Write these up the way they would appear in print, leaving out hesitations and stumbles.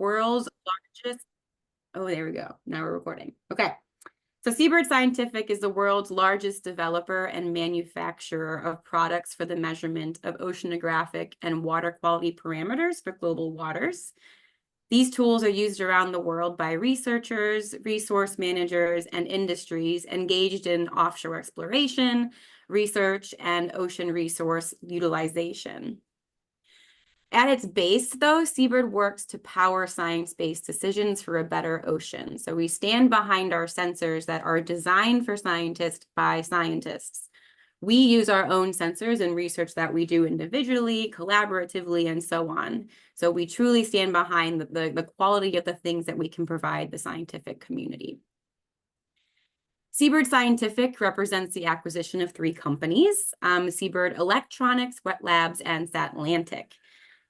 world's largest, oh, there we go. Now we're recording. Okay. So Sea-Bird Scientific is the world's largest developer and manufacturer of products for the measurement of oceanographic and water quality parameters for global waters. These tools are used around the world by researchers, resource managers, and industries engaged in offshore exploration, research, and ocean resource utilization. At its base, though, Sea-Bird works to power science-based decisions for a better ocean. So we stand behind our sensors that are designed for scientists by scientists. We use our own sensors in research that we do individually, collaboratively, and so on. So we truly stand behind the quality of the things that we can provide the scientific community. Sea-Bird Scientific represents the acquisition of 3 companies, Sea-Bird Electronics, Wet Labs, and Zielinski.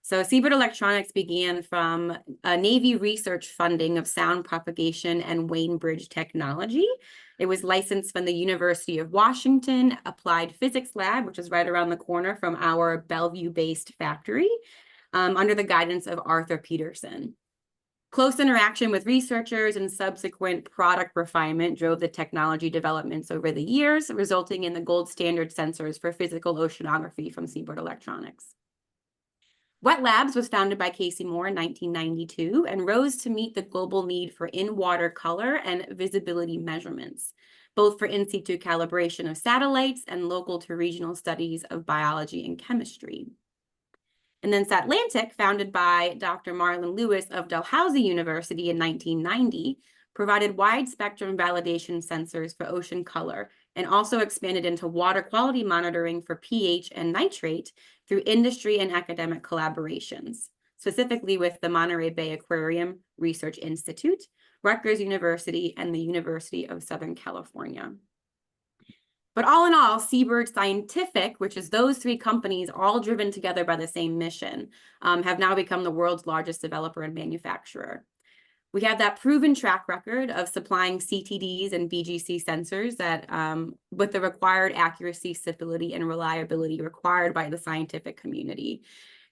So Sea-Bird Electronics began from a Navy research funding of sound propagation and Wayne Bridge technology. It was licensed from the University of Washington Applied Physics Lab, which is right around the corner from our Bellevue-based factory, under the guidance of Arthur Peterson. Close interaction with researchers and subsequent product refinement drove the technology developments over the years, resulting in the gold standard sensors for physical oceanography from Sea-Bird Electronics. Wet Labs was founded by Casey Moore in 1992 and rose to meet the global need for in-water color and visibility measurements, both for in situ calibration of satellites and local to regional studies of biology and chemistry. And then Zielinski, founded by Dr. Marlon Lewis of Dalhousie University in 1990, provided wide spectrum validation sensors for ocean color and also expanded into water quality monitoring for pH and nitrate through industry and academic collaborations, specifically with the Monterey Bay Aquarium Research Institute, Rutgers University, and the University of Southern California. But all in all, Sea-Bird Scientific, which is those 3 companies all driven together by the same mission, have now become the world's largest developer and manufacturer. We have that proven track record of supplying CTDs and BGC sensors that with the required accuracy, stability, and reliability required by the scientific community.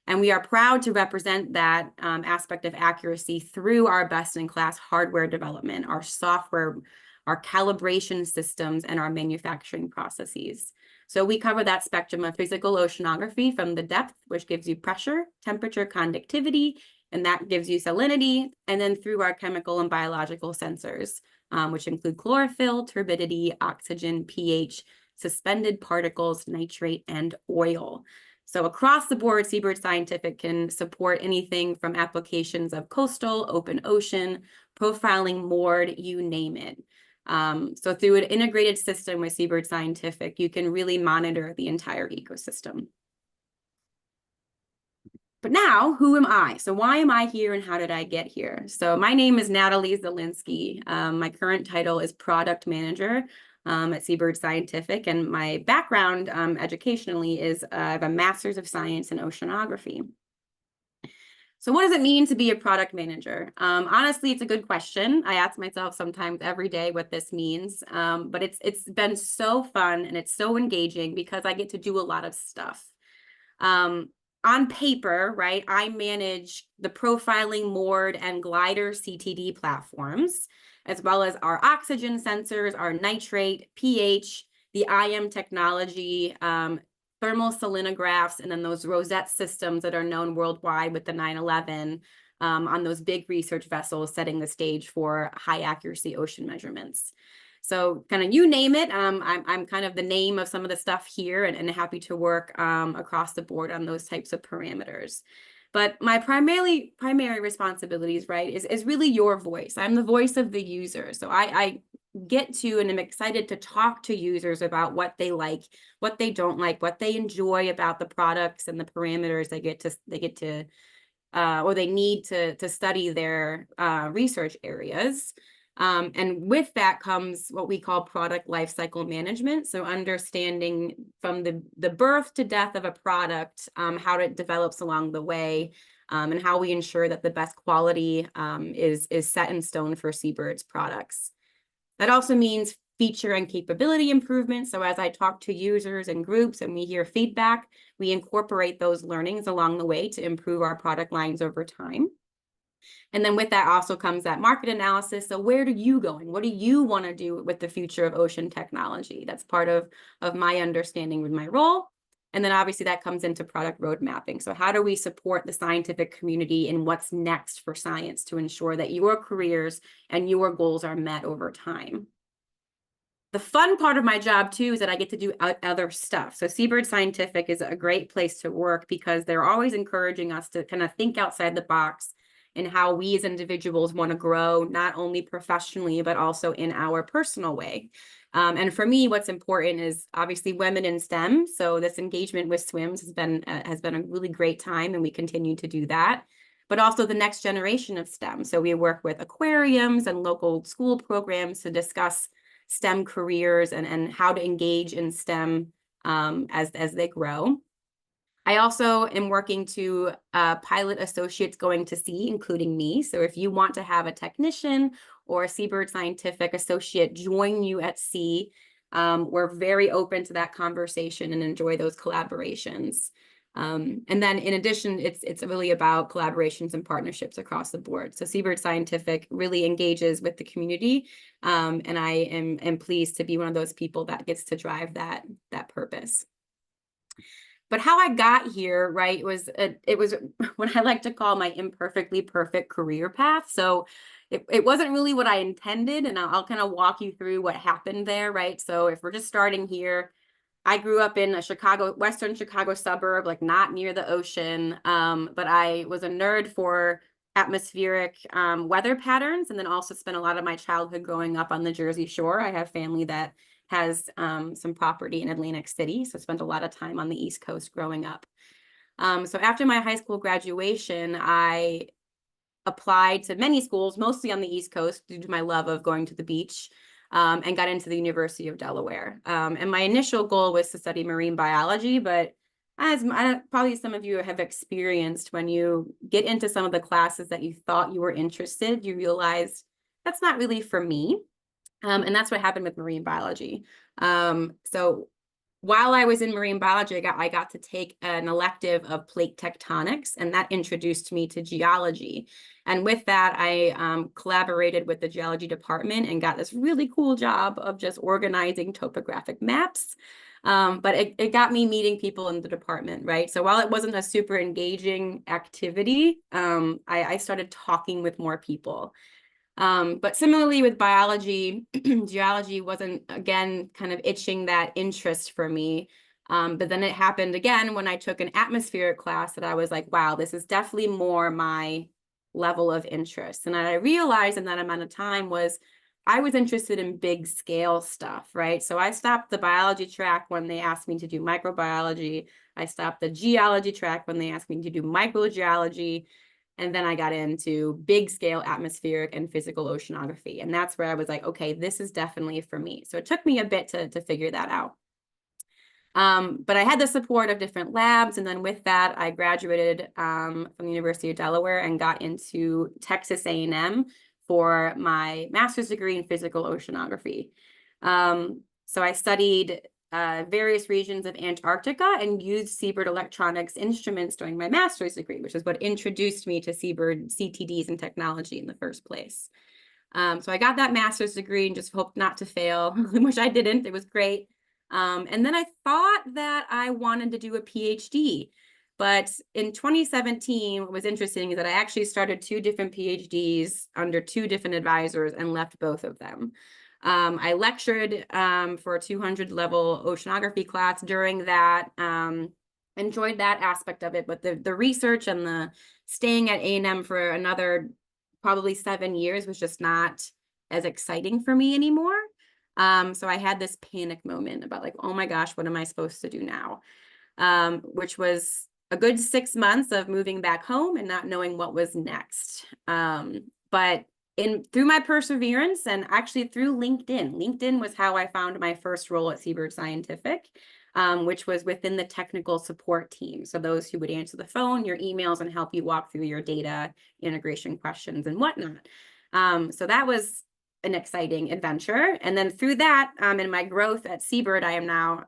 And we are proud to represent that aspect of accuracy through our best-in-class hardware development, our software, our calibration systems, and our manufacturing processes. So we cover that spectrum of physical oceanography from the depth, which gives you pressure, temperature, conductivity, and that gives you salinity, and then through our chemical and biological sensors, which include chlorophyll, turbidity, oxygen, pH, suspended particles, nitrate, and oil. So across the board, Sea-Bird Scientific can support anything from applications of coastal, open ocean, profiling, moored, you name it. So through an integrated system with Sea-Bird Scientific, you can really monitor the entire ecosystem. But now, who am I? So why am I here and how did I get here? So my name is Natalie Zielinski. My current title is Product Manager at Sea-Bird Scientific, and my background educationally is I have a Master's of Science in Oceanography. So what does it mean to be a product manager? Honestly, it's a good question. I ask myself sometimes every day what this means, but it's been so fun and it's so engaging because I get to do a lot of stuff. On paper, right, I manage the profiling, moored, and glider CTD platforms, as well as our oxygen sensors, our nitrate, pH, the IM technology, thermal salinographs, and then those rosette systems that are known worldwide with the 911 on those big research vessels, setting the stage for high accuracy ocean measurements. So kind of you name it, I'm kind of the name of some of the stuff here and happy to work across the board on those types of parameters. But my primary responsibilities, right, is really your voice. I'm the voice of the user. So I get to and I'm excited to talk to users about what they like, what they don't like, what they enjoy about the products and the parameters they get to or they need to study their research areas. And with that comes what we call product lifecycle management. So understanding from the birth to death of a product, how it develops along the way, and how we ensure that the best quality is set in stone for Sea-Bird's products. That also means feature and capability improvement. So as I talk to users and groups and we hear feedback, we incorporate those learnings along the way to improve our product lines over time. And then with that also comes that market analysis. So where are you going? What do you want to do with the future of ocean technology? That's part of my understanding with my role. And then obviously that comes into product road mapping. So how do we support the scientific community in what's next for science to ensure that your careers and your goals are met over time? The fun part of my job too is that I get to do other stuff. So Sea-Bird Scientific is a great place to work because they're always encouraging us to kind of think outside the box and how we as individuals want to grow, not only professionally, but also in our personal way. And for me, what's important is obviously women in STEM. So this engagement with SWMS has been a really great time, and we continue to do that. But also the next generation of STEM. So we work with aquariums and local school programs to discuss STEM careers and how to engage in STEM as they grow. I also am working to pilot associates going to sea, including me. So if you want to have a technician or a Sea-Bird Scientific associate join you at sea, we're very open to that conversation and enjoy those collaborations. And then in addition, it's really about collaborations and partnerships across the board. So Sea-Bird Scientific really engages with the community. And I am pleased to be one of those people that gets to drive that purpose. But how I got here, right, it was what I like to call my imperfectly perfect career path. So it wasn't really what I intended, and I'll kind of walk you through what happened there, right? So if we're just starting here, I grew up in a Western Chicago suburb, like not near the ocean, but I was a nerd for atmospheric weather patterns, and then also spent a lot of my childhood growing up on the Jersey Shore. I have family that has some property in Atlantic City, so spent a lot of time on the East Coast growing up. So after my high school graduation, I applied to many schools, mostly on the East Coast due to my love of going to the beach, and got into the University of Delaware. And my initial goal was to study marine biology, but as probably some of you have experienced, when you get into some of the classes that you thought you were interested, you realize that's not really for me. And that's what happened with marine biology. So while I was in marine biology, I got to take an elective of plate tectonics, and that introduced me to geology. And with that, I collaborated with the geology department and got this really cool job of just organizing topographic maps. But it got me meeting people in the department, right? So while it wasn't a super engaging activity, I started talking with more people. But similarly with biology, geology wasn't, again, kind of itching that interest for me. But then it happened again when I took an atmospheric class that I was like, wow, this is definitely more my level of interest. And I realized in that amount of time was I was interested in big scale stuff, right? So I stopped the biology track when they asked me to do microbiology. I stopped the geology track when they asked me to do microgeology. And then I got into big scale atmospheric and physical oceanography. And that's where I was like, okay, this is definitely for me. So it took me a bit to figure that out. But I had the support of different labs. And then with that, I graduated from the University of Delaware and got into Texas A&M for my master's degree in physical oceanography. So I studied various regions of Antarctica and used Sea-Bird electronics instruments during my master's degree, which is what introduced me to Sea-Bird CTDs and technology in the first place. So I got that master's degree and just hoped not to fail, which I didn't. It was great. And then I thought that I wanted to do a PhD. But in 2017, what was interesting is that I actually started 2 different PhDs under 2 different advisors and left both of them. I lectured for a 200 level oceanography class during that, enjoyed that aspect of it, but the research and the staying at A&M for another probably 7 years was just not as exciting for me anymore. So I had this panic moment about like, oh my gosh, what am I supposed to do now? Which was a good 6 months of moving back home and not knowing what was next. But through my perseverance and actually through LinkedIn was how I found my first role at Sea-Bird Scientific, which was within the technical support team. So those who would answer the phone, your emails, and help you walk through your data integration questions and whatnot. So that was an exciting adventure. And then through that, in my growth at Sea-Bird, I am now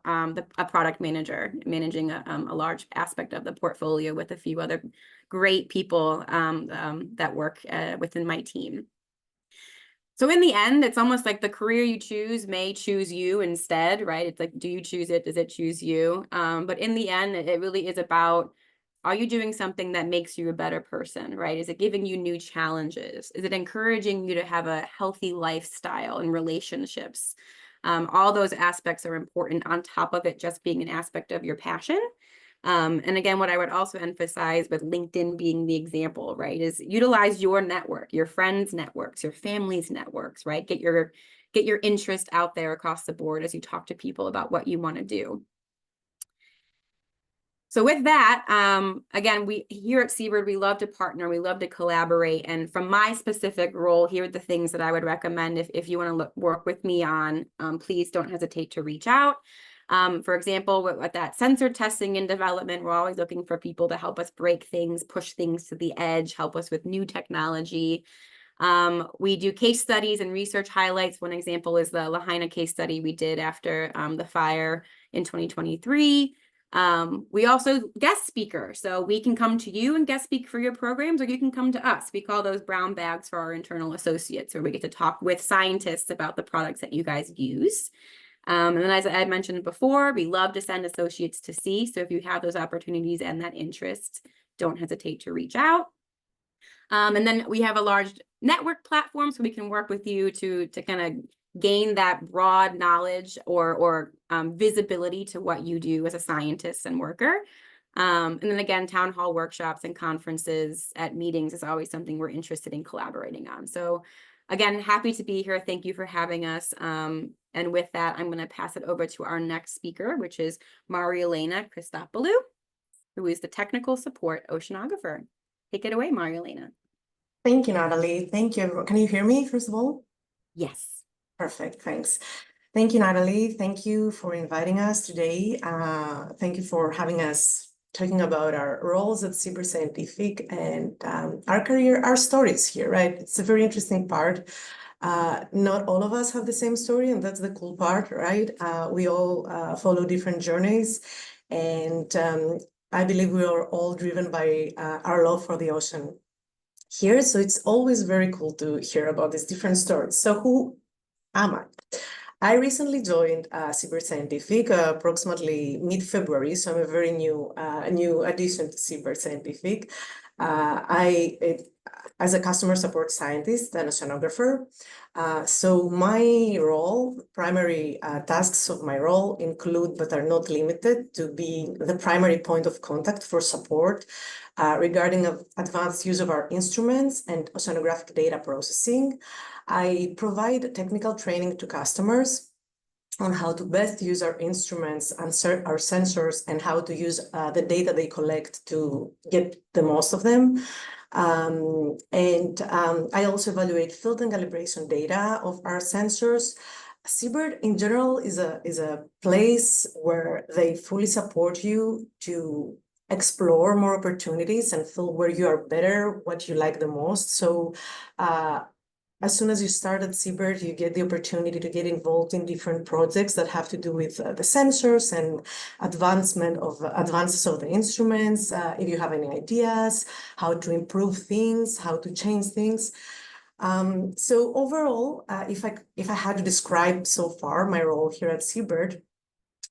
a product manager, managing a large aspect of the portfolio with a few other great people that work within my team. So in the end, it's almost like the career you choose may choose you instead, right? It's like, do you choose it? Does it choose you? But in the end, it really is about, are you doing something that makes you a better person, right? Is it giving you new challenges? Is it encouraging you to have a healthy lifestyle and relationships? All those aspects are important on top of it just being an aspect of your passion. And again, what I would also emphasize with LinkedIn being the example, right, is utilize your network, your friends' networks, your family's networks, right? Get your interest out there across the board as you talk to people about what you want to do. So with that, again, we here at Sea-Bird, we love to partner, we love to collaborate. And from my specific role, here are the things that I would recommend if you want to work with me on, please don't hesitate to reach out. For example, with that sensor testing and development, we're always looking for people to help us break things, push things to the edge, help us with new technology. We do case studies and research highlights. One example is the Lahaina case study we did after the fire in 2023. We also guest speaker, so we can come to you and guest speak for your programs, or you can come to us. We call those brown bags for our internal associates, where we get to talk with scientists about the products that you guys use. And then, as I mentioned before, we love to send associates to sea. So if you have those opportunities and that interest, don't hesitate to reach out. And then we have a large network platform, so we can work with you to kind of gain that broad knowledge or visibility to what you do as a scientist and worker. And then again, town hall workshops and conferences at meetings is always something we're interested in collaborating on. So again, happy to be here. Thank you for having us. And with that, I'm going to pass it over to our next speaker, which is Marialena Christopoulou, who is the technical support oceanographer. Take it away, Marialena. Thank you, Natalie. Thank you, everyone. Can you hear me, first of all? Yes. Perfect, thanks. Thank you, Natalie. Thank you for inviting us today. Thank you for having us talking about our roles at SWMS Scientific and our career, our stories here, right? It's a very interesting part. Not all of us have the same story, and that's the cool part, right? We all follow different journeys, and I believe we are all driven by our love for the ocean here. So it's always very cool to hear about these different stories. So who am I? I recently joined SWMS Scientific approximately mid-February, so I'm a very new addition to SWMS Scientific. As a customer support scientist and oceanographer, so my role, primary tasks of my role include, but are not limited to, being the primary point of contact for support regarding advanced use of our instruments and oceanographic data processing. I provide technical training to customers on how to best use our instruments and our sensors, and how to use the data they collect to get the most of them. I also evaluate field and calibration data of our sensors. Sea-Bird in general is a place where they fully support you to explore more opportunities and feel where you are better, what you like the most. So as soon as you start at Sea-Bird, you get the opportunity to get involved in different projects that have to do with the sensors and advances of the instruments. If you have any ideas, how to improve things, how to change things. So overall, if I had to describe so far my role here at Sea-Bird,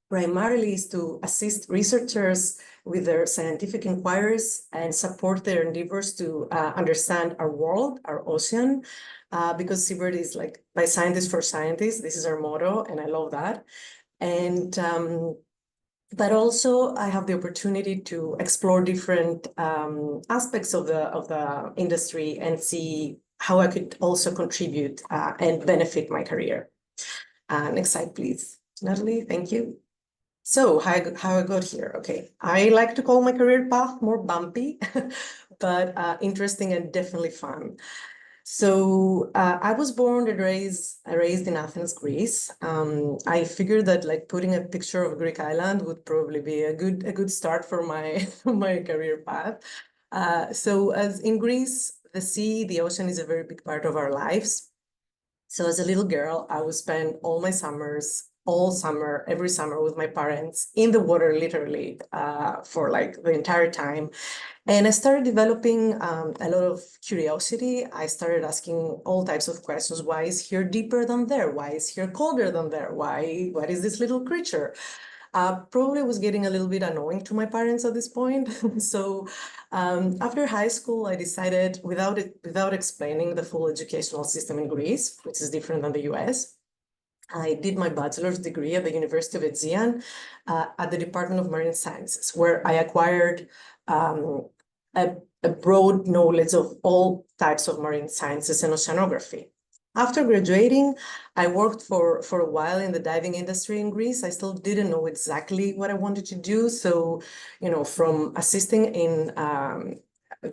primarily is to assist researchers with their scientific inquiries and support their endeavors to understand our world, our ocean, because Sea-Bird is like by scientists for scientists. This is our motto, and I love that. And but also I have the opportunity to explore different aspects of the industry and see how I could also contribute and benefit my career. Next slide, please. Natalie, thank you. So how I got here. Okay, I like to call my career path more bumpy, but interesting and definitely fun. So I was born and raised in Athens, Greece. I figured that like putting a picture of a Greek island would probably be a good start for my my career path. So as in Greece, the ocean is a very big part of our lives. So as a little girl, I would spend all my summers, all summer, every summer with my parents in the water, literally, for like the entire time. And I started developing a lot of curiosity. I started asking all types of questions. Why is here deeper than there? Why is here colder than there? What is this little creature? Probably was getting a little bit annoying to my parents at this point. So after high school, I decided, without explaining the full educational system in Greece, which is different than the US, I did my bachelor's degree at the University of Aegean at the Department of Marine Sciences, where I acquired a broad knowledge of all types of marine sciences and oceanography. After graduating, I worked for a while in the diving industry in Greece. I still didn't know exactly what I wanted to do. So, from assisting in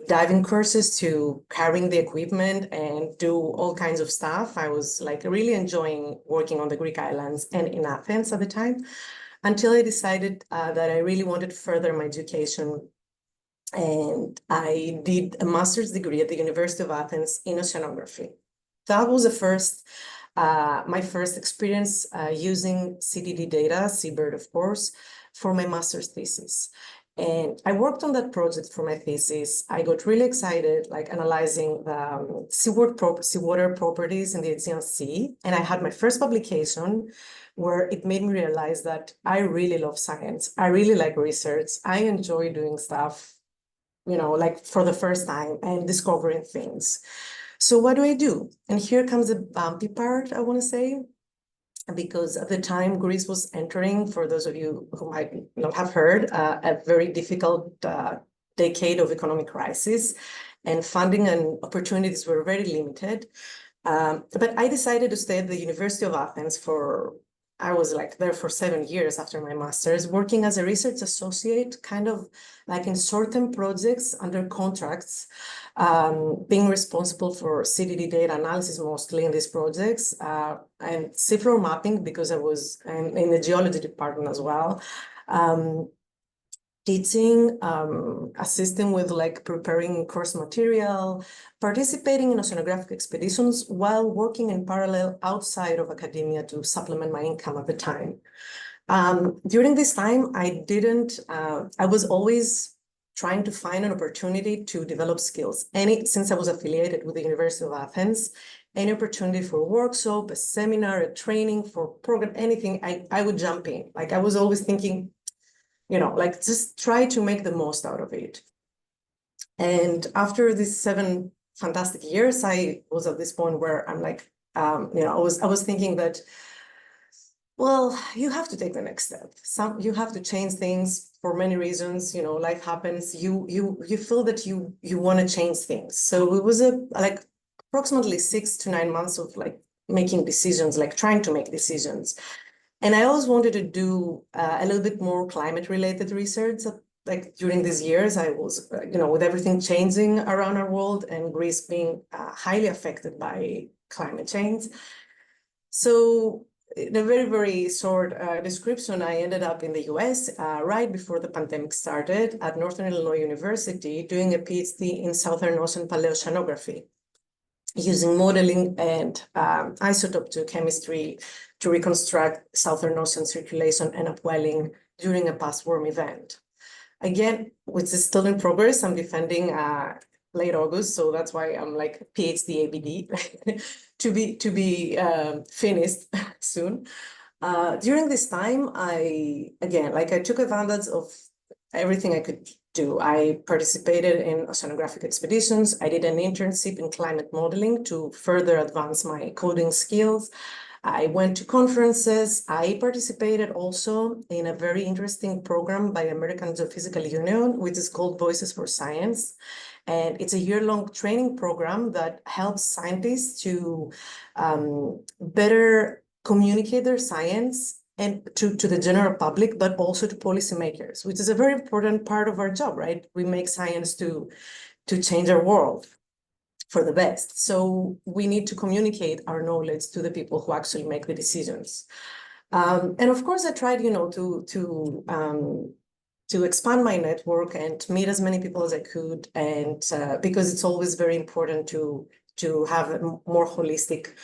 diving courses to carrying the equipment and do all kinds of stuff. I was like really enjoying working on the Greek islands and in Athens at the time, until I decided that I really wanted to further my education. And I did a master's degree at the University of Athens in oceanography. That was my first experience using CDD data, Sea-Bird, of course, for my master's thesis. And I worked on that project for my thesis. I got really excited, like analyzing the seawater properties in the Aegean Sea. And I had my first publication where it made me realize that I really love science. I really like research. I enjoy doing stuff, like for the first time and discovering things. So what do I do? And here comes the bumpy part, I want to say, because at the time Greece was entering, for those of you who might not have heard, a very difficult decade of economic crisis, and funding and opportunities were very limited. But I decided to stay at the University of Athens I was like there for 7 years after my master's, working as a research associate, kind of like in short-term projects under contracts, being responsible for CDD data analysis mostly in these projects, and seafloor mapping because I was in the geology department as well. Teaching, assisting with like preparing course material, participating in oceanographic expeditions while working in parallel outside of academia to supplement my income at the time. During this time, I was always trying to find an opportunity to develop skills. Since I was affiliated with the University of Athens, any opportunity for a workshop, a seminar, a training, for program, anything, I would jump in. Like I was always thinking, like just try to make the most out of it. And after these 7 fantastic years, I was at this point where I'm like, I was thinking that, well, you have to take the next step. You have to change things for many reasons. Life happens. You feel that you want to change things. So it was like approximately 6 to 9 months of like making decisions, like trying to make decisions. And I always wanted to do a little bit more climate-related research. Like during these years, I was, with everything changing around our world and Greece being highly affected by climate change. So in a very, very short description, I ended up in the US right before the pandemic started at Northern Illinois University doing a PhD in Southern Ocean paleoceanography, using modeling and isotope chemistry to reconstruct Southern Ocean circulation and upwelling during a past warm event. Again, which is still in progress. I'm defending late August, so that's why I'm like PhD ABD to be finished soon. During this time, I took advantage of everything I could do. I participated in oceanographic expeditions. I did an internship in climate modeling to further advance my coding skills. I went to conferences. I participated also in a very interesting program by American Geophysical Union, which is called Voices for Science. And it's a year-long training program that helps scientists to better communicate their science and to the general public, but also to policymakers, which is a very important part of our job, right? We make science to change our world for the best. So we need to communicate our knowledge to the people who actually make the decisions. And of course, I tried, to expand my network and meet as many people as I could, and because it's always very important to to have a more holistic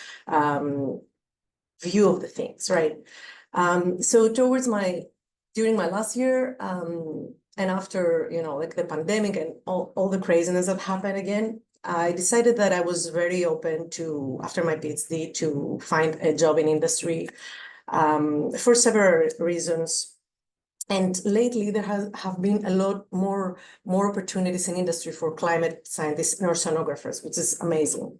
view of the things, right? So during my last year, and after, like the pandemic and all the craziness that happened again, I decided that I was very open to, after my PhD, to find a job in industry for several reasons. And lately, there have been a lot more opportunities in industry for climate scientists and oceanographers, which is amazing.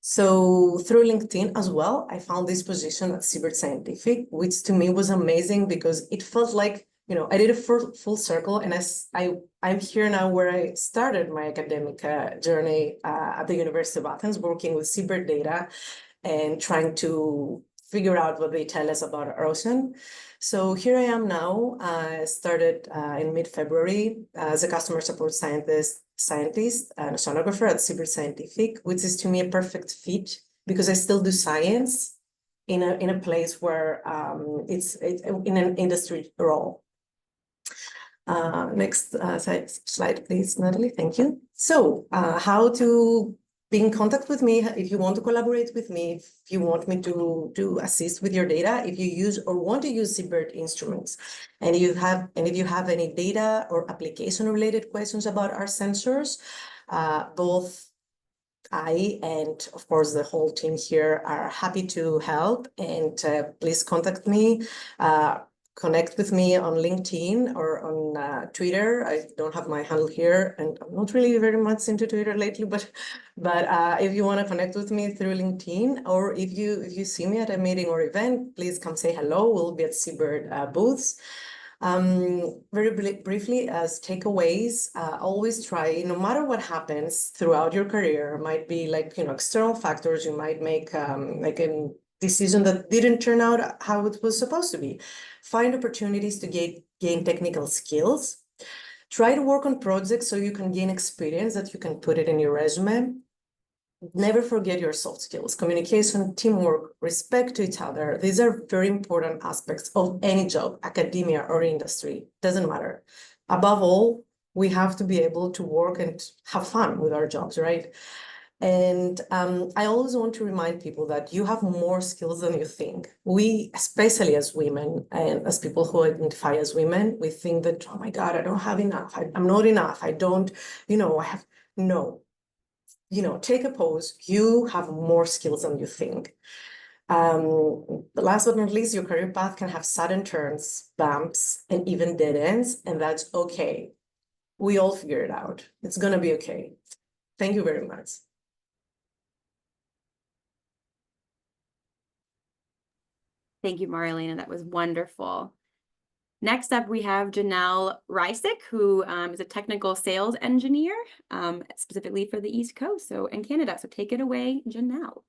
So through LinkedIn as well, I found this position at Sea-Bird Scientific, which to me was amazing because it felt like, I did a full circle, and I'm here now where I started my academic journey at the University of Athens, working with seabird data and trying to figure out what they tell us about our ocean. So here I am now. I started in mid-February as a customer support scientist and oceanographer at Sea-Bird Scientific, which is to me a perfect fit because I still do science in a place where it's in an industry role. Next slide, please, Natalie. Thank you. So how to be in contact with me if you want to collaborate with me, if you want me to assist with your data, if you use or want to use Sea-Bird instruments, and if you have any data or application related questions about our sensors, both I and of course the whole team here are happy to help, and please contact me. Connect with me on LinkedIn or on Twitter. I don't have my handle here, and I'm not really very much into Twitter lately, but if you want to connect with me through LinkedIn, or if you see me at a meeting or event, please come say hello. We'll be at Sea-Bird booths. Very briefly, as takeaways, always try, no matter what happens throughout your career, might be like, external factors, you might make like a decision that didn't turn out how it was supposed to be. Find opportunities to gain technical skills. Try to work on projects so you can gain experience that you can put it in your resume. Never forget your soft skills, communication, teamwork, respect to each other. These are very important aspects of any job, academia or industry, doesn't matter. Above all, we have to be able to work and have fun with our jobs, right? And I always want to remind people that you have more skills than you think. We, especially as women and as people who identify as women, we think that, oh my God, I don't have enough. I'm not enough. I don't, I have, no. Take a pause. You have more skills than you think. Last but not least, your career path can have sudden turns, bumps, and even dead ends, and that's okay. We all figure it out. It's going to be okay. Thank you very much. Thank you, Marialena. That was wonderful. Next up, we have Janelle Hrycik, who is a technical sales engineer, specifically for the East Coast and Canada. So take it away, Janelle.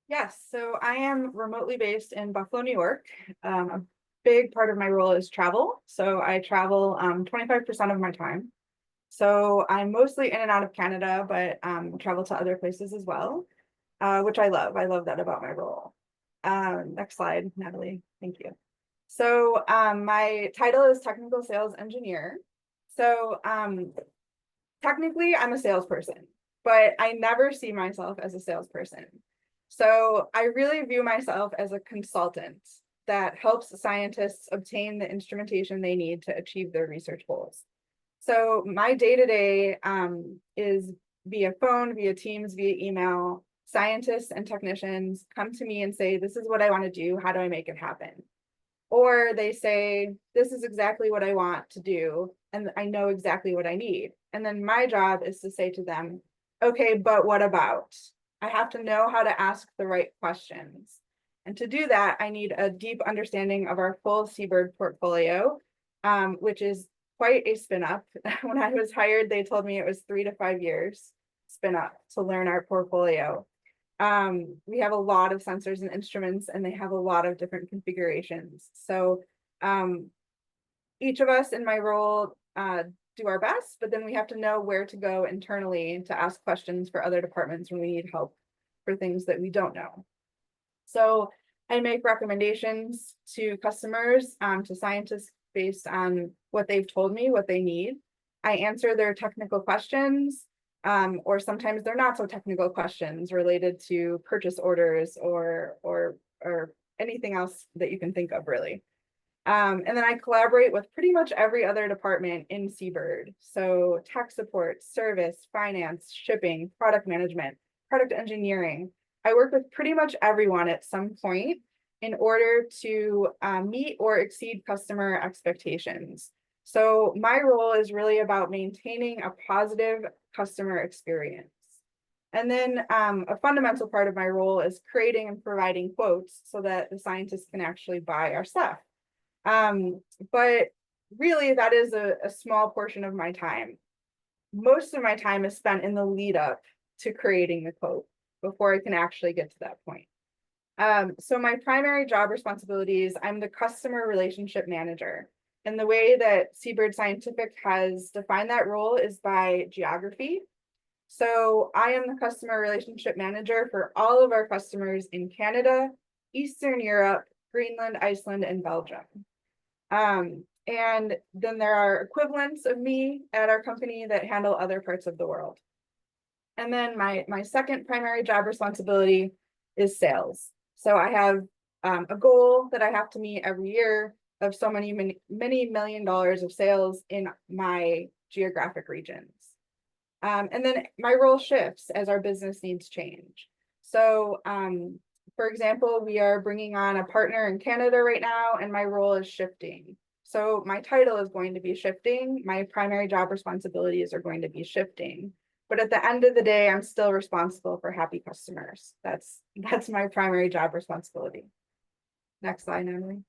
Yes, so I am remotely based in Buffalo, New York. A big part of my role is travel. So I travel 25% of my time. So I'm mostly in and out of Canada, but travel to other places as well, which I love. I love that about my role. Next slide, Natalie. Thank you. So my title is technical sales engineer. So technically I'm a salesperson, but I never see myself as a salesperson. So I really view myself as a consultant that helps scientists obtain the instrumentation they need to achieve their research goals. So my day-to-day is via phone, via Teams, via email. Scientists and technicians come to me and say, this is what I want to do. How do I make it happen? Or they say, this is exactly what I want to do, and I know exactly what I need. And then my job is to say to them, okay, but what about? I have to know how to ask the right questions. And to do that, I need a deep understanding of our full Sea-Bird portfolio, which is quite a spin up. When I was hired, they told me it was 3 to 5 years spin up to learn our portfolio. We have a lot of sensors and instruments, and they have a lot of different configurations. So each of us in my role do our best, but then we have to know where to go internally to ask questions for other departments when we need help for things that we don't know. So I make recommendations to customers, to scientists based on what they've told me, what they need. I answer their technical questions. Or sometimes they're not so technical questions related to purchase orders or anything else that you can think of, really. And then I collaborate with pretty much every other department in Sea-Bird. So tech support, service, finance, shipping, product management, product engineering. I work with pretty much everyone at some point in order to meet or exceed customer expectations. So my role is really about maintaining a positive customer experience. And then a fundamental part of my role is creating and providing quotes so that the scientists can actually buy our stuff. But really that is a small portion of my time. Most of my time is spent in the lead up to creating the quote before I can actually get to that point. So my primary job responsibilities, I'm the customer relationship manager. And the way that Sea-Bird Scientific has defined that role is by geography. So I am the customer relationship manager for all of our customers in Canada, Eastern Europe, Greenland, Iceland, and Belgium. And then there are equivalents of me at our company that handle other parts of the world. And then my second primary job responsibility is sales. So I have a goal that I have to meet every year of so many $1 million of sales in my geographic regions. And then my role shifts as our business needs change. So for example, we are bringing on a partner in Canada right now, and my role is shifting. So my title is going to be shifting. My primary job responsibilities are going to be shifting. But at the end of the day, I'm still responsible for happy customers. That's my primary job responsibility. Next slide, Natalie.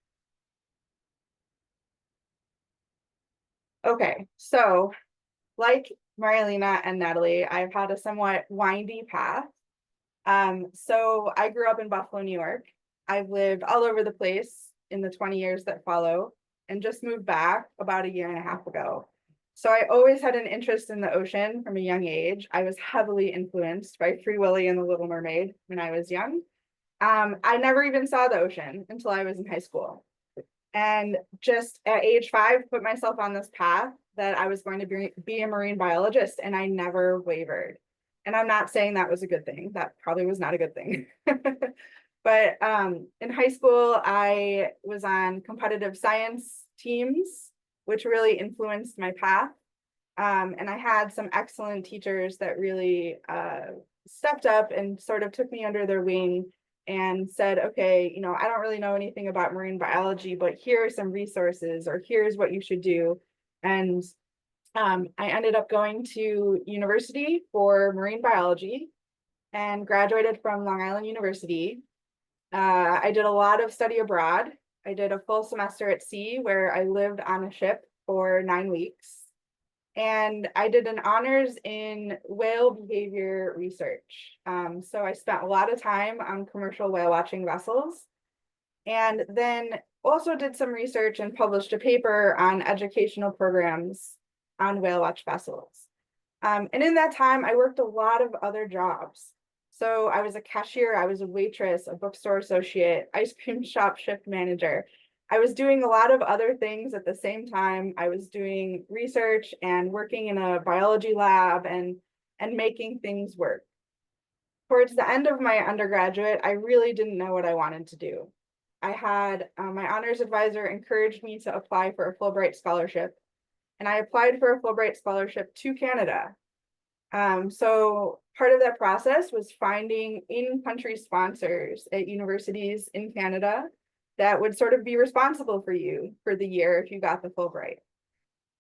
Okay, so like Marialena and Natalie, I've had a somewhat windy path. So I grew up in Buffalo, New York. I've lived all over the place in the 20 years that follow, and just moved back about 1.5 years ago. So I always had an interest in the ocean from a young age. I was heavily influenced by Free Willy and the Little Mermaid when I was young. I never even saw the ocean until I was in high school. And just at age 5, put myself on this path that I was going to be a marine biologist, and I never wavered. And I'm not saying that was a good thing. That probably was not a good thing. But in high school, I was on competitive science teams, which really influenced my path. And I had some excellent teachers that really stepped up and sort of took me under their wing and said, okay, you know, I don't really know anything about marine biology, but here are some resources, or here's what you should do. And I ended up going to university for marine biology and graduated from Long Island University. I did a lot of study abroad. I did a full semester at sea where I lived on a ship for 9 weeks. And I did an honors in whale behavior research. So I spent a lot of time on commercial whale watching vessels, and then also did some research and published a paper on educational programs on whale watch vessels. And in that time, I worked a lot of other jobs. So I was a cashier, I was a waitress, a bookstore associate, ice cream shop shift manager. I was doing a lot of other things at the same time. I was doing research and working in a biology lab and making things work. Towards the end of my undergraduate, I really didn't know what I wanted to do. I had my honors advisor encouraged me to apply for a Fulbright scholarship, and I applied for a Fulbright scholarship to Canada. So part of that process was finding in-country sponsors at universities in Canada that would sort of be responsible for you for the year if you got the Fulbright.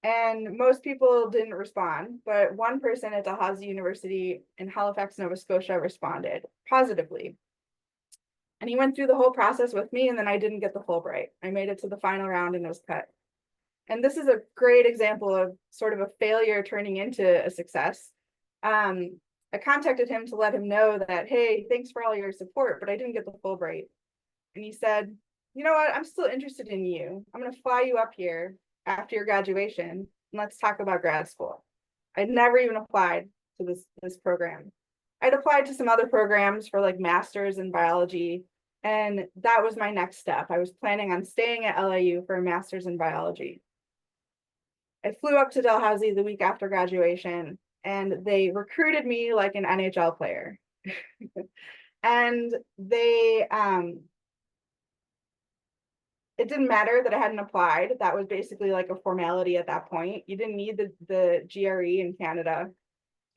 And most people didn't respond, but one person at Dalhousie University in Halifax, Nova Scotia responded positively. And he went through the whole process with me, and then I didn't get the Fulbright. I made it to the final round and was cut. And this is a great example of sort of a failure turning into a success. I contacted him to let him know that, hey, thanks for all your support, but I didn't get the Fulbright. And he said, you know what, I'm still interested in you. I'm going to fly you up here after your graduation, and let's talk about grad school. I'd never even applied to this program. I'd applied to some other programs for like masters in biology, and that was my next step. I was planning on staying at LIU for a master's in biology. I flew up to Dalhousie the week after graduation, and they recruited me like an NHL player. And they, it didn't matter that I hadn't applied. That was basically like a formality at that point. You didn't need the GRE in Canada,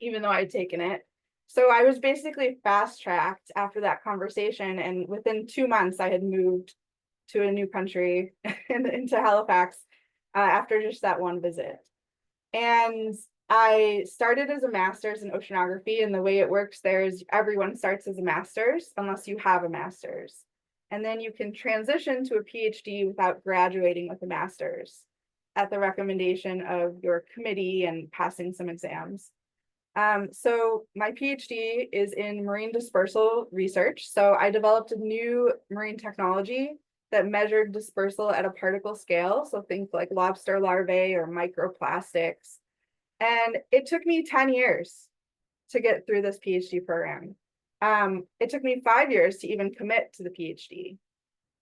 even though I had taken it. So I was basically fast-tracked after that conversation. And within 2 months, I had moved to a new country into Halifax after just that one visit. And I started as a master's in oceanography, and the way it works there is everyone starts as a master's unless you have a master's. And then you can transition to a PhD without graduating with a master's at the recommendation of your committee and passing some exams. So my PhD is in marine dispersal research. So I developed a new marine technology that measured dispersal at a particle scale. So think like lobster larvae or microplastics. And it took me 10 years to get through this PhD program. It took me 5 years to even commit to the PhD.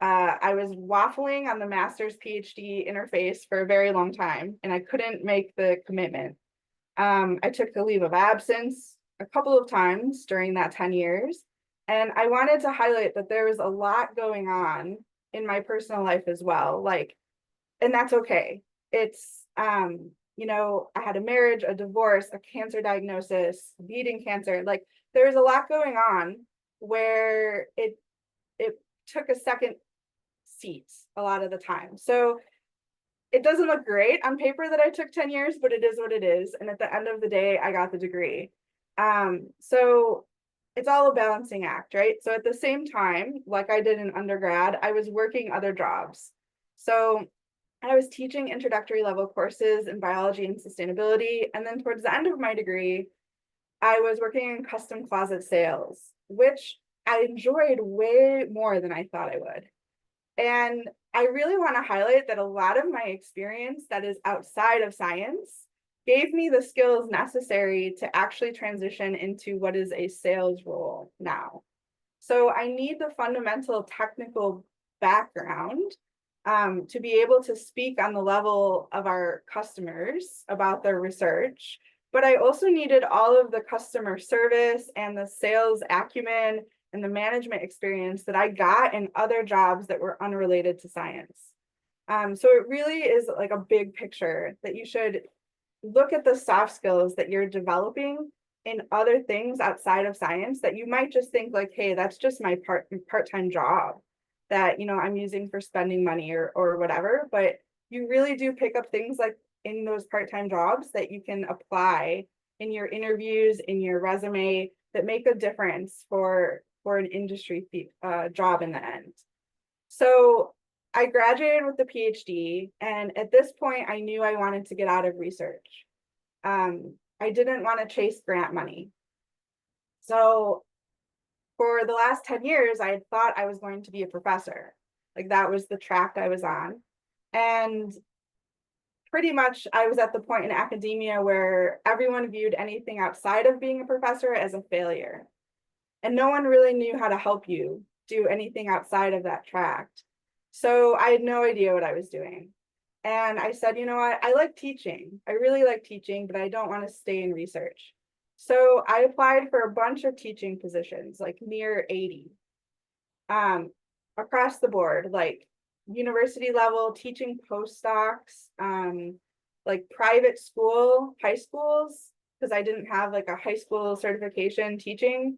I was waffling on the master's PhD interface for a very long time, and I couldn't make the commitment. I took a leave of absence a couple of times during that 10 years. And I wanted to highlight that there was a lot going on in my personal life as well. Like, and that's okay. It's, you know, I had a marriage, a divorce, a cancer diagnosis, beating cancer. Like, there was a lot going on where it took a second seat a lot of the time. So it doesn't look great on paper that I took 10 years, but it is what it is. And at the end of the day, I got the degree. So it's all a balancing act, right? So at the same time, like I did in undergrad, I was working other jobs. So I was teaching introductory level courses in biology and sustainability. And then towards the end of my degree, I was working in custom closet sales, which I enjoyed way more than I thought I would. And I really want to highlight that a lot of my experience that is outside of science gave me the skills necessary to actually transition into what is a sales role now. So I need the fundamental technical background to be able to speak on the level of our customers about their research. But I also needed all of the customer service and the sales acumen and the management experience that I got in other jobs that were unrelated to science. So it really is like a big picture that you should look at the soft skills that you're developing in other things outside of science that you might just think like, hey, that's just my part-time job that, you know, I'm using for spending money or whatever. But you really do pick up things like in those part-time jobs that you can apply in your interviews, in your resume, that make a difference for an industry job in the end. So I graduated with the PhD, and at this point, I knew I wanted to get out of research. I didn't want to chase grant money. So for the last 10 years, I had thought I was going to be a professor. Like that was the track I was on. And pretty much I was at the point in academia where everyone viewed anything outside of being a professor as a failure. And no one really knew how to help you do anything outside of that track. So I had no idea what I was doing. And I said, you know what, I like teaching. I really like teaching, but I don't want to stay in research. So I applied for a bunch of teaching positions, like near 80, across the board, like university level, teaching postdocs, like private school, high schools, because I didn't have like a high school certification teaching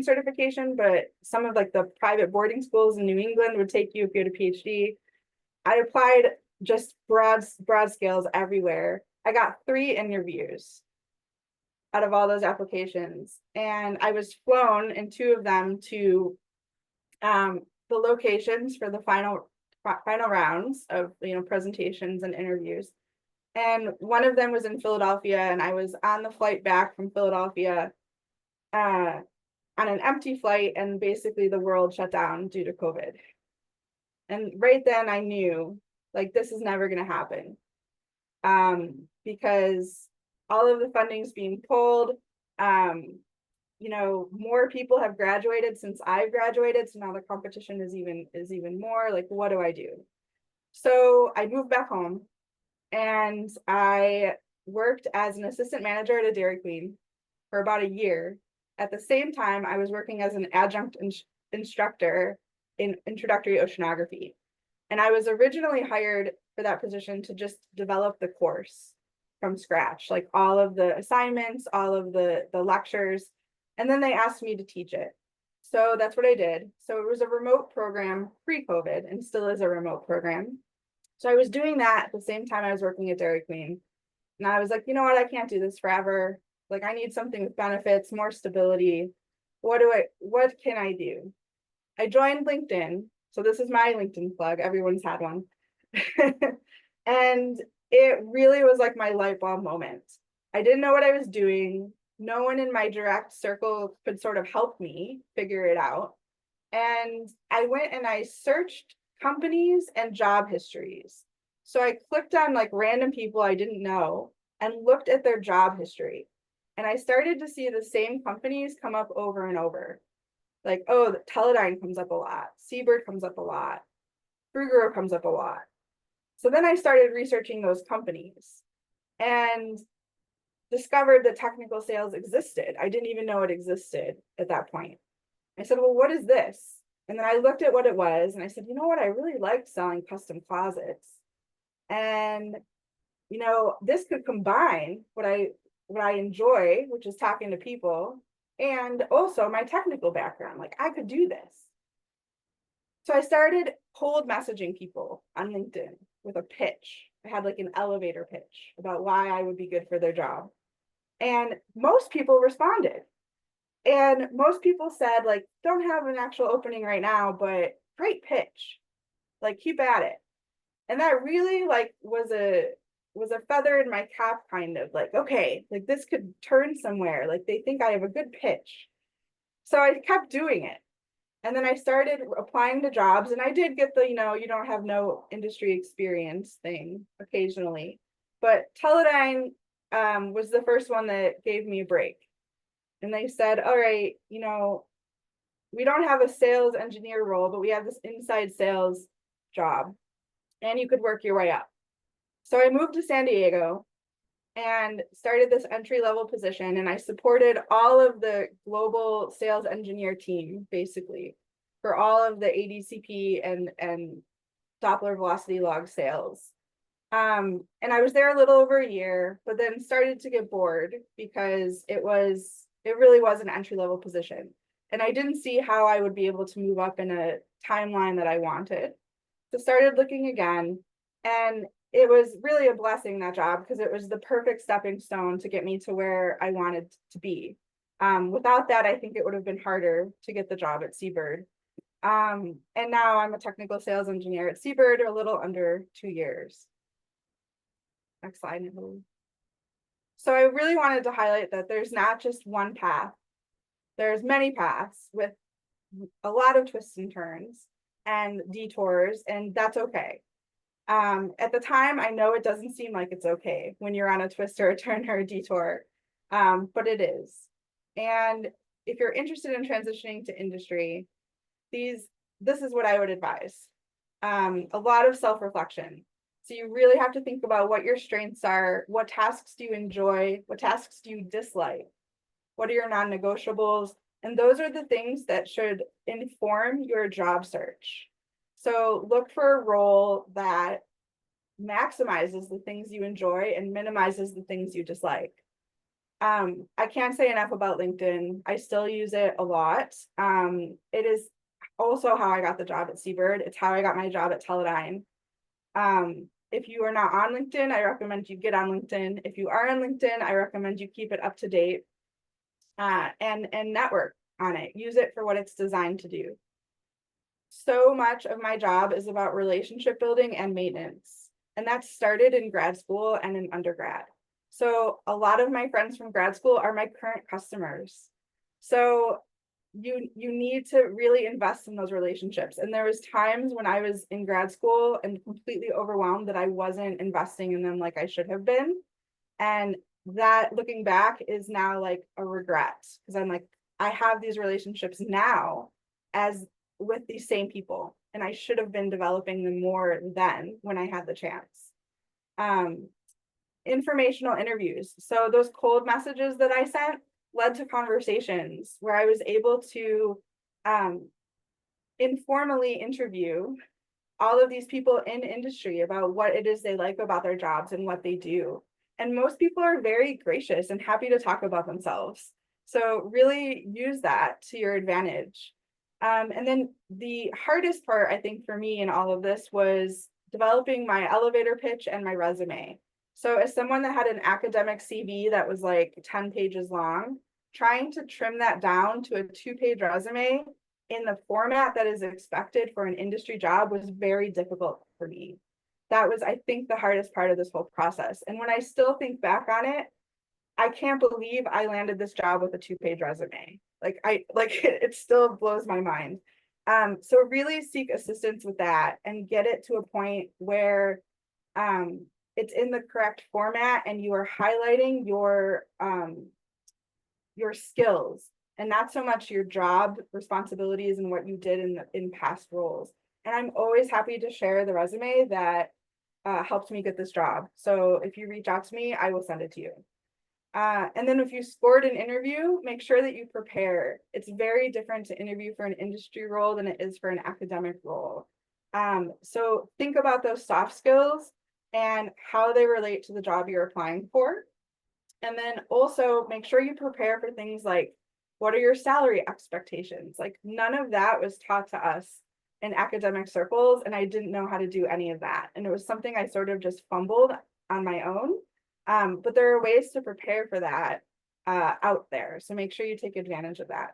certification, but some of like the private boarding schools in New England would take you if you had a PhD. I applied just broad scales everywhere. I got 3 interviews out of all those applications, and I was flown in 2 of them to the locations for the final rounds of, you know, presentations and interviews. And one of them was in Philadelphia, and I was on the flight back from Philadelphia on an empty flight, and basically the world shut down due to COVID. And right then I knew, like, this is never going to happen, because all of the funding's being pulled. You know, more people have graduated since I've graduated, so now the competition is even more. Like, what do I do? So I moved back home, and I worked as an assistant manager at a Dairy Queen for about a year. At the same time, I was working as an adjunct instructor in introductory oceanography. And I was originally hired for that position to just develop the course from scratch, like all of the assignments, all of the lectures, and then they asked me to teach it. So that's what I did. So it was a remote program pre-COVID and still is a remote program. So I was doing that at the same time I was working at Dairy Queen. And I was like, you know what, I can't do this forever. Like I need something with benefits, more stability. What can I do? I joined LinkedIn. So this is my LinkedIn plug. Everyone's had one. And it really was like my light bulb moment. I didn't know what I was doing. No one in my direct circle could sort of help me figure it out. And I went and I searched companies and job histories. So I clicked on like random people I didn't know and looked at their job history. And I started to see the same companies come up over and over. Like, oh, Teledyne comes up a lot. Sea-Bird comes up a lot. Frugaro comes up a lot. So then I started researching those companies and discovered that technical sales existed. I didn't even know it existed at that point. I said, well, what is this? And then I looked at what it was and I said, you know what? I really liked selling custom closets. And, you know, this could combine what I enjoy, which is talking to people, and also my technical background. Like I could do this. So I started cold messaging people on LinkedIn with a pitch. I had like an elevator pitch about why I would be good for their job. And most people responded. And most people said, like, don't have an actual opening right now, but great pitch. Like, keep at it. And that really like was a feather in my cap, kind of like, okay, like this could turn somewhere. Like they think I have a good pitch. So I kept doing it. And then I started applying to jobs and I did get the, you know, you don't have no industry experience thing occasionally. But Teledyne was the first one that gave me a break. And they said, all right, you know, we don't have a sales engineer role, but we have this inside sales job and you could work your way up. So I moved to San Diego and started this entry-level position, and I supported all of the global sales engineer team basically for all of the ADCP and Doppler velocity log sales. And I was there a little over a year, but then started to get bored because it really was an entry-level position. And I didn't see how I would be able to move up in a timeline that I wanted. So started looking again, and it was really a blessing, that job, because it was the perfect stepping stone to get me to where I wanted to be. Without that, I think it would have been harder to get the job at Sea-Bird. And now I'm a technical sales engineer at Sea-Bird, a little under 2 years. Next slide, Natalie. So I really wanted to highlight that there's not just one path. There's many paths with a lot of twists and turns and detours, and that's okay. At the time, I know it doesn't seem like it's okay when you're on a twist or a turn or a detour, but it is. And if you're interested in transitioning to industry, this is what I would advise. A lot of self-reflection. So you really have to think about what your strengths are, what tasks do you enjoy, what tasks do you dislike, what are your non-negotiables, and those are the things that should inform your job search. So look for a role that maximizes the things you enjoy and minimizes the things you dislike. I can't say enough about LinkedIn. I still use it a lot. It is also how I got the job at Sea-Bird. It's how I got my job at Teledyne. If you are not on LinkedIn, I recommend you get on LinkedIn. If you are on LinkedIn, I recommend you keep it up to date and network on it. Use it for what it's designed to do. So much of my job is about relationship building and maintenance. And that started in grad school and in undergrad. So a lot of my friends from grad school are my current customers. So you need to really invest in those relationships. And there was times when I was in grad school and completely overwhelmed that I wasn't investing in them like I should have been. And that, looking back, is now like a regret, because I'm like, I have these relationships now as with these same people, and I should have been developing them more then when I had the chance. informational interviews. So those cold messages that I sent led to conversations where I was able to informally interview all of these people in industry about what it is they like about their jobs and what they do. And most people are very gracious and happy to talk about themselves. So really use that to your advantage. And then the hardest part, I think, for me in all of this was developing my elevator pitch and my resume. So as someone that had an academic CV that was like 10 pages long, trying to trim that down to a 2-page resume in the format that is expected for an industry job was very difficult for me. That was, I think, the hardest part of this whole process. And when I still think back on it, I can't believe I landed this job with a 2-page resume. It still blows my mind. So really seek assistance with that and get it to a point where it's in the correct format and you are highlighting your skills and not so much your job responsibilities and what you did in past roles. And I'm always happy to share the resume that helped me get this job. So if you reach out to me, I will send it to you. And then if you scored an interview, make sure that you prepare. It's very different to interview for an industry role than it is for an academic role. So think about those soft skills and how they relate to the job you're applying for. And then also make sure you prepare for things like, what are your salary expectations? Like none of that was taught to us in academic circles, and I didn't know how to do any of that. And it was something I sort of just fumbled on my own. But there are ways to prepare for that out there. So make sure you take advantage of that.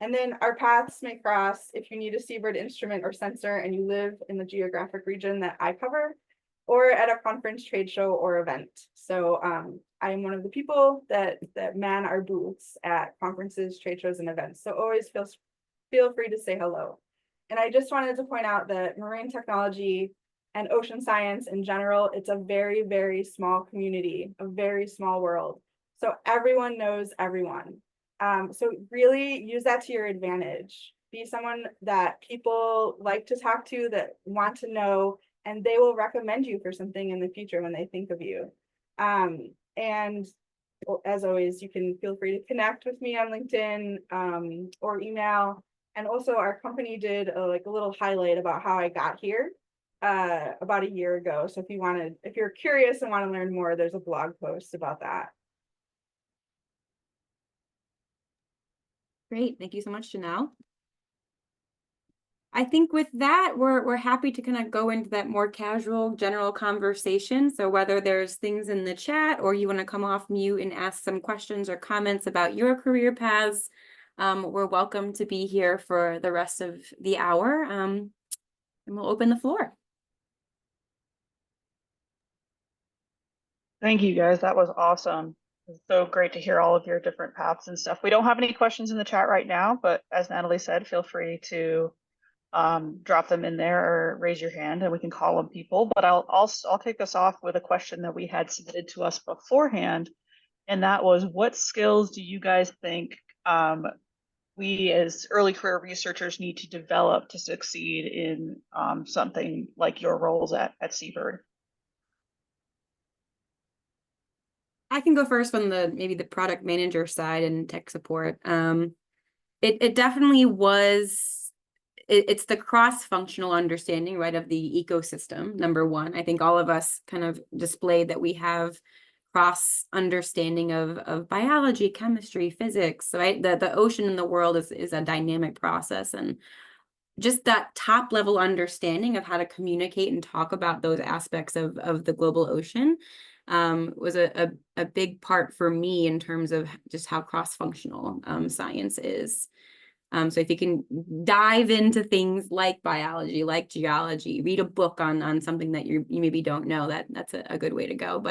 And then our paths may cross if you need a Sea-Bird instrument or sensor and you live in the geographic region that I cover, or at a conference, trade show, or event. So I am one of the people that man our booths at conferences, trade shows, and events. So always feel free to say hello. And I just wanted to point out that marine technology and ocean science in general, it's a very, very small community, a very small world. So everyone knows everyone. So really use that to your advantage. Be someone that people like to talk to, that want to know, and they will recommend you for something in the future when they think of you. And as always, you can feel free to connect with me on LinkedIn or email. And also our company did a little highlight about how I got here about a year ago. So if you're curious and want to learn more, there's a blog post about that. Great. Thank you so much, Janelle. I think with that, we're happy to kind of go into that more casual general conversation. So whether there's things in the chat or you want to come off mute and ask some questions or comments about your career paths, we're welcome to be here for the rest of the hour. And we'll open the floor. Thank you, guys. That was awesome. It's so great to hear all of your different paths and stuff. We don't have any questions in the chat right now, but as Natalie said, feel free to drop them in there or raise your hand and we can call on people. But I'll kick us off with a question that we had submitted to us beforehand, and that was, what skills do you guys think we as early career researchers need to develop to succeed in something like your roles at Sea-Bird? I can go first from maybe the product manager side and tech support. It definitely was, it's the cross-functional understanding, right, of the ecosystem, number one. I think all of us kind of displayed that we have cross understanding of biology, chemistry, physics, right? The ocean in the world is a dynamic process, and just that top level understanding of how to communicate and talk about those aspects of the global ocean was a big part for me in terms of just how cross-functional science is. So if you can dive into things like biology, like geology, read a book on something that you maybe don't know, that's a good way to go.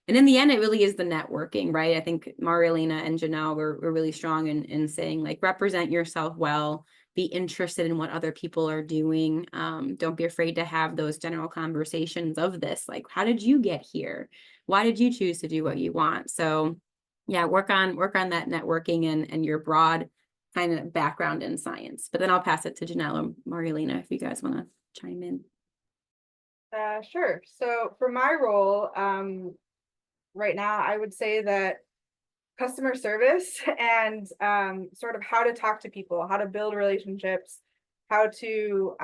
And in the end, it really is the networking, right? I think Marialena and Janelle were really strong in saying, like, represent yourself well, be interested in what other people are doing. Don't be afraid to have those general conversations of this, like, how did you get here? Why did you choose to do what you want? So yeah, work on that networking and your broad kind of background in science. But then I'll pass it to Janelle and Marialena if you guys want to chime in. Sure. So for my role, right now, I would say that customer service and sort of how to talk to people, how to build relationships, how to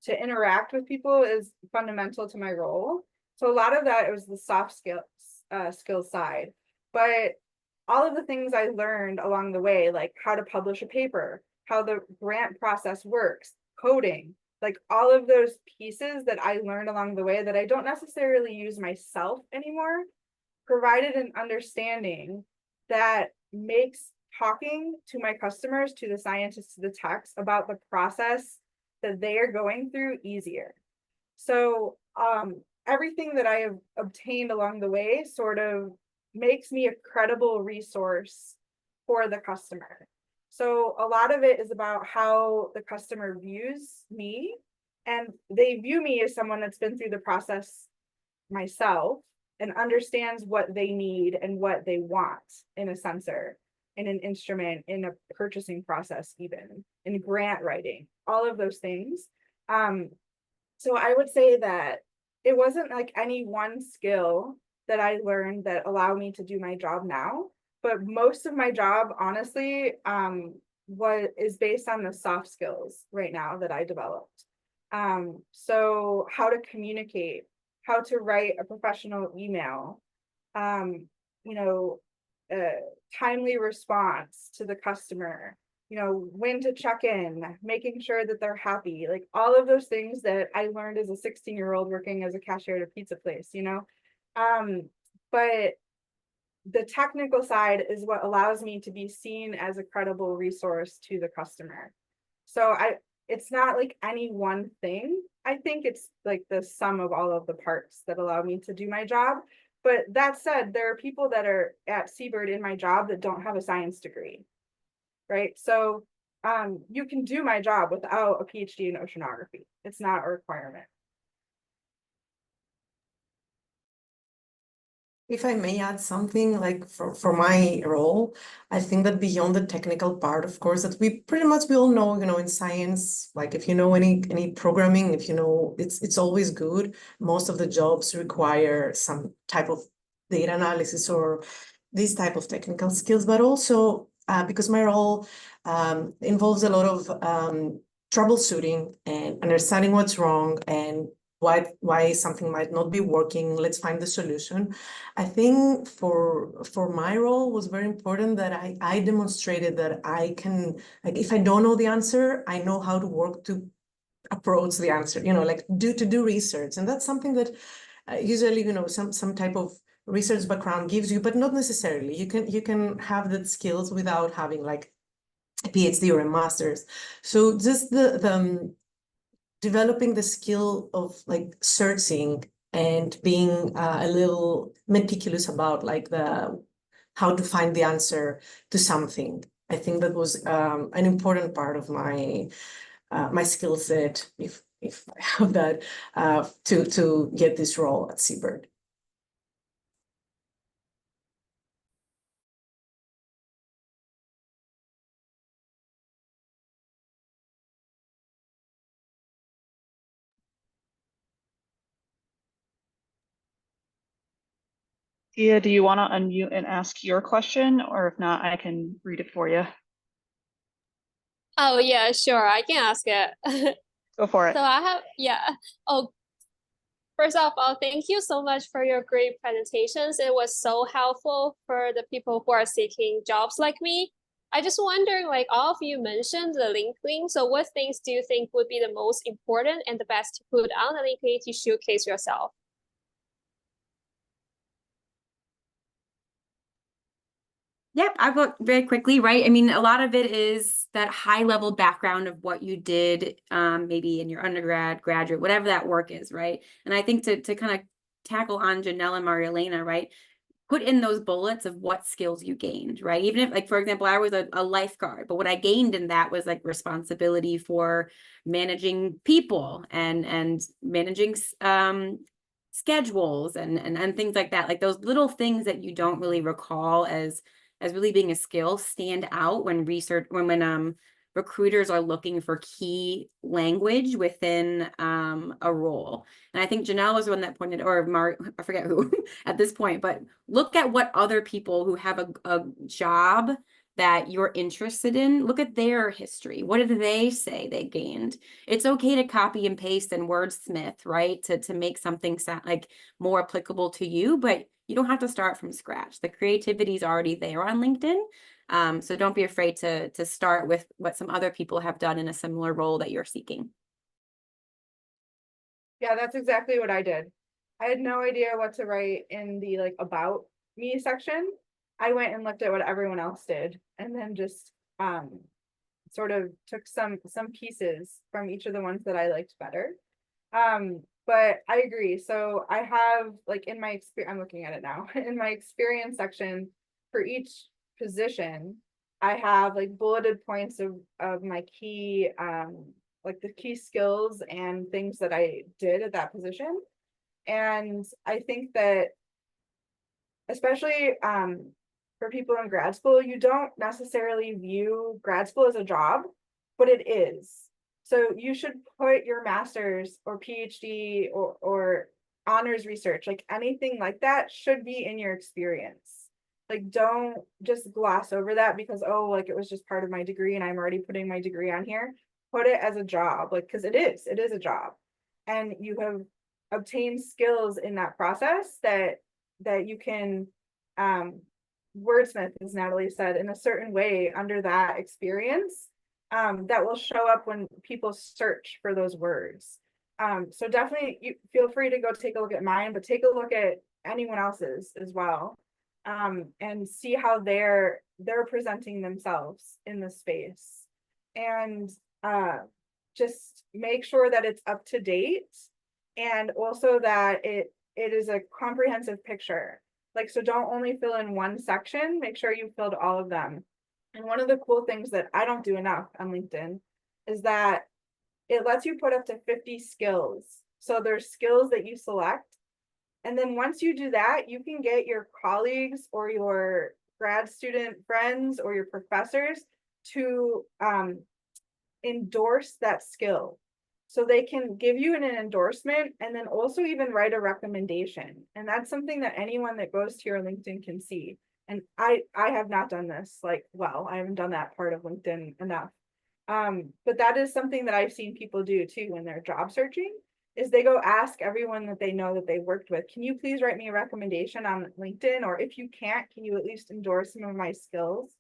interact with people is fundamental to my role. So a lot of that was the soft skills side, but all of the things I learned along the way, like how to publish a paper, how the grant process works, coding, like all of those pieces that I learned along the way that I don't necessarily use myself anymore, provided an understanding that makes talking to my customers, to the scientists, to the techs about the process that they are going through easier. So everything that I have obtained along the way sort of makes me a credible resource for the customer. So a lot of it is about how the customer views me, and they view me as someone that's been through the process myself and understands what they need and what they want in a sensor, in an instrument, in a purchasing process, even in grant writing, all of those things. So I would say that it wasn't like any one skill that I learned that allowed me to do my job now, but most of my job, honestly, is based on the soft skills right now that I developed. So how to communicate, how to write a professional email, timely response to the customer, when to check in, making sure that they're happy, like all of those things that I learned as a 16-year-old working as a cashier at a pizza place, but the technical side is what allows me to be seen as a credible resource to the customer. So it's not like any one thing. I think it's like the sum of all of the parts that allow me to do my job. But that said, there are people that are at Sea-Bird in my job that don't have a science degree, right? So you can do my job without a PhD in oceanography. It's not a requirement. If I may add something, like for my role, I think that beyond the technical part, of course, that we all know, in science, like if you know any programming, if you know, it's always good. Most of the jobs require some type of data analysis or these type of technical skills, but also because my role involves a lot of troubleshooting and understanding what's wrong and why something might not be working. Let's find the solution. I think for my role was very important that I demonstrated that I can, like, if I don't know the answer, I know how to work to approach the answer, like to do research. And that's something that usually, some type of research background gives you, but not necessarily. You can have that skills without having like a PhD or a master's. So just the developing the skill of like searching and being a little meticulous about like how to find the answer to something. I think that was an important part of my my skill set, if I have that, to get this role at Sea-Bird. Tia, do you want to unmute and ask your question, or if not, I can read it for you. Oh, yeah, sure. I can ask it. Go for it. So Oh, first of all, thank you so much for your great presentations. It was so helpful for the people who are seeking jobs like me. I just wonder, like all of you mentioned the LinkedIn. So what things do you think would be the most important and the best to put on the LinkedIn to showcase yourself? Yep, I'll go very quickly, right? I mean, a lot of it is that high level background of what you did, maybe in your undergrad, graduate, whatever that work is, right? And I think to kind of tackle on Janelle and Marialena, right? Put in those bullets of what skills you gained, right? Even if, like, for example, I was a lifeguard, but what I gained in that was like responsibility for managing people and managing schedules and things like that. Like those little things that you don't really recall as really being a skill stand out when recruiters are looking for key language within a role. And I think Janelle was the one that pointed, or I forget who at this point, but look at what other people who have a job that you're interested in, look at their history. What did they say they gained? It's okay to copy and paste and wordsmith, right? To make something sound like more applicable to you, but you don't have to start from scratch. The creativity is already there on LinkedIn. So don't be afraid to start with what some other people have done in a similar role that you're seeking. Yeah, that's exactly what I did. I had no idea what to write in the like about me section. I went and looked at what everyone else did and then just sort of took some pieces from each of the ones that I liked better. But I agree. So I have like in my experience, I'm looking at it now, in my experience section for each position, I have like bulleted points of my key like the key skills and things that I did at that position. And I think that especially for people in grad school, you don't necessarily view grad school as a job, but it is. So you should put your master's or PhD or honors research, like anything like that should be in your experience. Like, don't just gloss over that because, oh, like it was just part of my degree and I'm already putting my degree on here. Put it as a job, like, because it is a job. And you have obtained skills in that process that you can wordsmith, as Natalie said, in a certain way under that experience that will show up when people search for those words. So definitely you feel free to go take a look at mine, but take a look at anyone else's as well. And see how they're presenting themselves in the space. And just make sure that it's up to date and also that it is a comprehensive picture. Like, so don't only fill in one section, make sure you filled all of them. And one of the cool things that I don't do enough on LinkedIn is that it lets you put up to 50 skills. So there's skills that you select. And then once you do that, you can get your colleagues or your grad student friends or your professors to endorse that skill. So they can give you an endorsement and then also even write a recommendation. And that's something that anyone that goes to your LinkedIn can see. And I have not done this I haven't done that part of LinkedIn enough. But that is something that I've seen people do too when they're job searching, is they go ask everyone that they know that they worked with, can you please write me a recommendation on LinkedIn? Or if you can't, can you at least endorse some of my skills?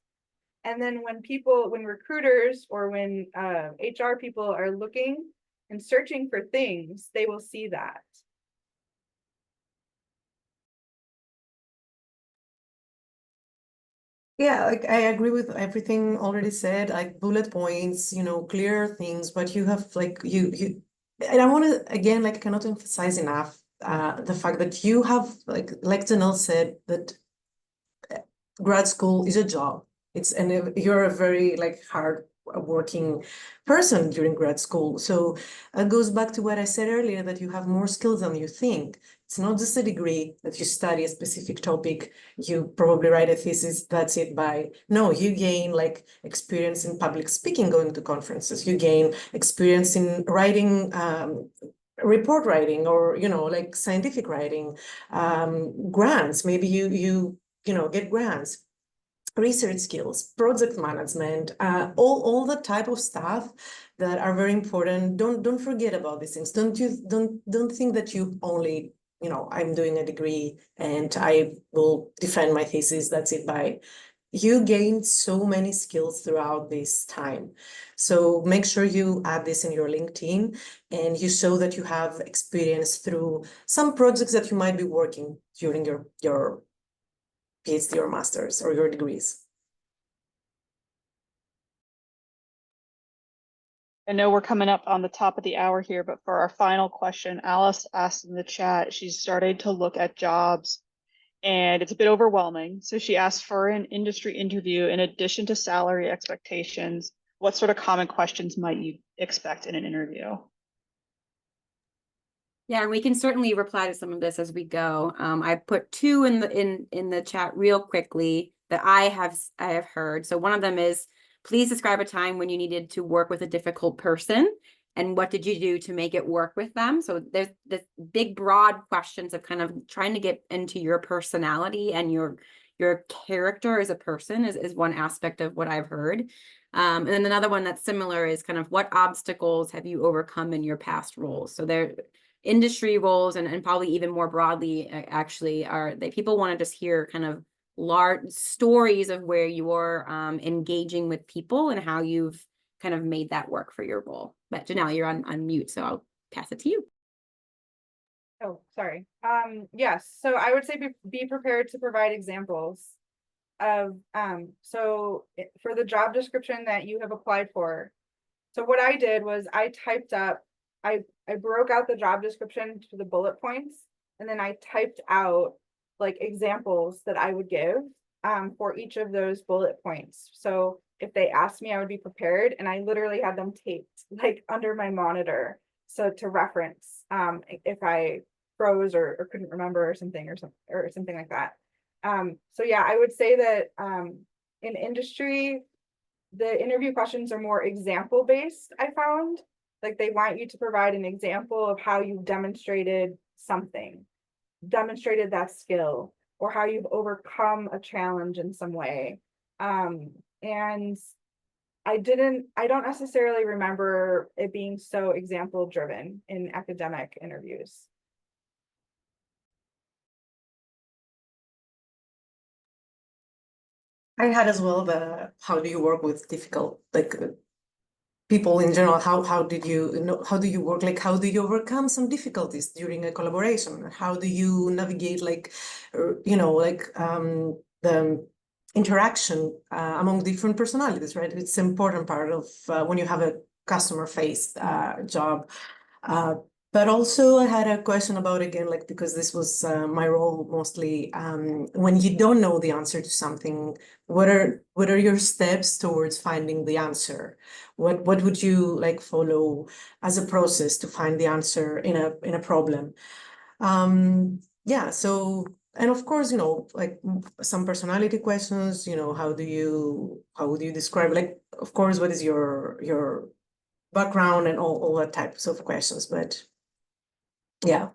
And then when recruiters or when HR people are looking and searching for things, they will see that. Yeah, like I agree with everything already said, like bullet points, clear things, but you have like you and I want to again, like I cannot emphasize enough the fact that you have like Janelle said that grad school is a job. And you're a very like hard working person during grad school. So it goes back to what I said earlier, that you have more skills than you think. It's not just a degree that you study a specific topic, you probably write a thesis, that's it, no, you gain like experience in public speaking, going to conferences, you gain experience in writing, report writing, or, like scientific writing, grants, maybe you get grants, research skills, project management, all the type of stuff that are very important. Don't forget about these things. Don't think that you only, I'm doing a degree and I will defend my thesis, that's it, you gain so many skills throughout this time. So make sure you add this in your LinkedIn and you show that you have experience through some projects that you might be working during your PhD or master's or your degrees. I know we're coming up on the top of the hour here, but for our final question, Alice asked in the chat, she's starting to look at jobs and it's a bit overwhelming. So she asked for an industry interview in addition to salary expectations. What sort of common questions might you expect in an interview? Yeah, and we can certainly reply to some of this as we go. I put two in the chat real quickly that I have heard. So one of them is, please describe a time when you needed to work with a difficult person, and what did you do to make it work with them? So there's this big, broad questions of kind of trying to get into your personality and your character as a person is one aspect of what I've heard. And then another one that's similar is kind of what obstacles have you overcome in your past roles? So they're industry roles and probably even more broadly actually are they people want to just hear kind of large stories of where you're engaging with people and how you've kind of made that work for your role. But Janelle, you're on mute, so I'll pass it to you. Oh, sorry. Yes, so I would say be prepared to provide examples of for the job description that you have applied for. So what I did was I typed up, I broke out the job description to the bullet points, and then I typed out like examples that I would give for each of those bullet points. So if they asked me, I would be prepared, and I literally had them taped like under my monitor. So to reference if I froze or couldn't remember or something like that. So yeah, I would say that in industry, the interview questions are more example based, I found. Like they want you to provide an example of how you've demonstrated something, demonstrated that skill, or how you've overcome a challenge in some way. And I don't necessarily remember it being so example driven in academic interviews. I had as well how do you work with difficult people in general? How did how do you work? Like how do you overcome some difficulties during a collaboration? How do you navigate the interaction among different personalities, right? It's an important part of when you have a customer-faced job. But also I had a question about, again, like, because this was my role mostly, when you don't know the answer to something, what are your steps towards finding the answer? What would you like follow as a process to find the answer in a problem? Yeah, so, and of course, like some personality questions, how would you describe, like, of course, what is your background and all that types of questions, but yeah.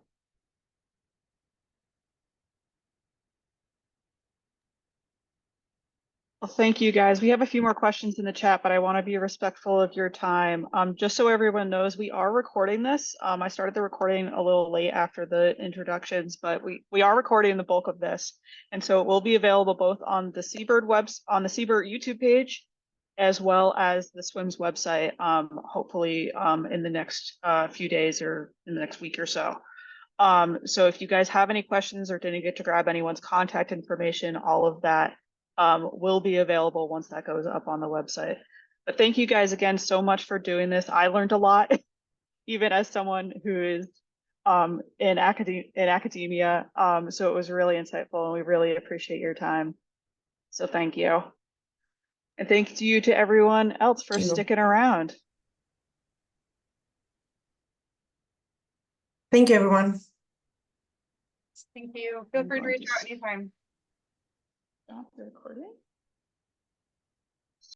Well, thank you guys. We have a few more questions in the chat, but I want to be respectful of your time. Just so everyone knows, we are recording this. I started the recording a little late after the introductions, but we are recording the bulk of this. And so it will be available both on the Sea-Bird on the Sea-Bird YouTube page, as well as the SWMS website, hopefully in the next few days or in the next week or so. So if you guys have any questions or didn't get to grab anyone's contact information, all of that will be available once that goes up on the website. But thank you guys again so much for doing this. I learned a lot, even as someone who is in academia. So it was really insightful, and we really appreciate your time. So thank you. And thank you to everyone else for sticking around. Thank you, everyone. Thank you. Feel free to reach out anytime. Stop the recording.